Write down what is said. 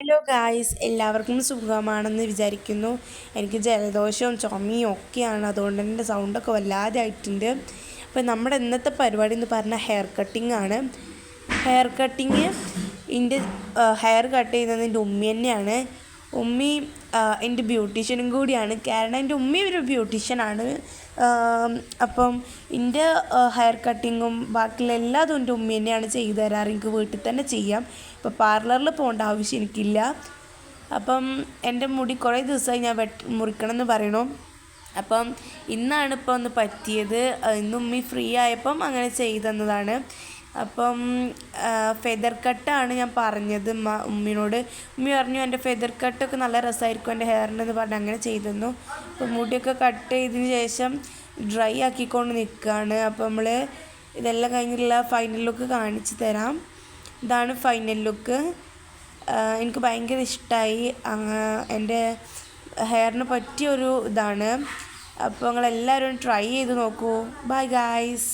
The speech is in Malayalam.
ഹലോ ഗായ്സ്, എല്ലാവർക്കും സുഖമാണെന്ന് വിചാരിക്കുന്നു. എനിക്ക് ജലദോഷവും ചുമയും ഒക്കെയാണ്, അതുകൊണ്ട് എൻ്റെ സൗണ്ടൊക്കെ വല്ലാതെ ആയിട്ടുണ്ട്. അപ്പോൾ നമ്മുടെ ഇന്നത്തെ പരിപാടി എന്ന് പറഞ്ഞാൽ ഹെയർ കട്ടിംഗ് ആണ്. ഹെയർ കട്ടിങ് എൻ്റെ ഹെയർ കട്ട് ചെയ്യുന്നത് എൻ്റെ ഉമ്മി തന്നെയാണ്. ഉമ്മി എൻ്റെ ബ്യൂട്ടീഷ്യനും കൂടിയാണ്. കാരണം എൻ്റെ ഉമ്മി ഒരു ബ്യൂട്ടീഷ്യനാണ്. അപ്പം എൻ്റെ ഹെയർ കട്ടിങ്ങും ബാക്കിയുള്ള എല്ലാതും എൻ്റെ ഉമ്മി തന്നെയാണ് ചെയ്തു തരാറ്. എനിക്ക് വീട്ടിൽ തന്നെ ചെയ്യാം. ഇപ്പോൾ പാർലറിൽ പോകേണ്ട ആവശ്യം എനിക്കില്ല. അപ്പം എൻ്റെ മുടി കുറേ ദിവസമായി ഞാൻ മുറിക്കണം എന്ന് പറയണു. അപ്പം ഇന്നാണ് ഇപ്പോൾ ഒന്ന് പറ്റിയത്. ഇന്ന് ഉമ്മി ഫ്രീ ആയപ്പം അങ്ങനെ ചെയ്തു തന്നതാണ്. അപ്പം ഫെദർ കട്ടാണ് ഞാൻ പറഞ്ഞത് ഉമ്മിനോട്. ഉമ്മി പറഞ്ഞു എൻ്റെ ഫെദർ കട്ടൊക്കെ നല്ല രസമായിരിക്കും എൻ്റെ ഹെയറിനെന്ന് പറഞ്ഞ് അങ്ങനെ ചെയ്തു തന്നു. അപ്പോൾ മുടിയൊക്കെ കട്ട് ചെയ്തതിന് ശേഷം ഡ്രൈ ആക്കിക്കൊണ്ട് നിൽക്കുകയാണ്. അപ്പോൾ നമ്മൾ ഇതെല്ലാം കഴിഞ്ഞുള്ള ഫൈനൽ ലുക്ക് കാണിച്ചു തരാം. ഇതാണ് ഫൈനൽ ലുക്ക്. എനിക്ക് ഭയങ്കര ഇഷ്ടമായി. എൻ്റെ ഹെയറിന് പറ്റിയൊരു ഇതാണ്. അപ്പോൾ നിങ്ങളെല്ലാവരും ട്രൈ ചെയ്ത് നോക്കൂ. Bye guys.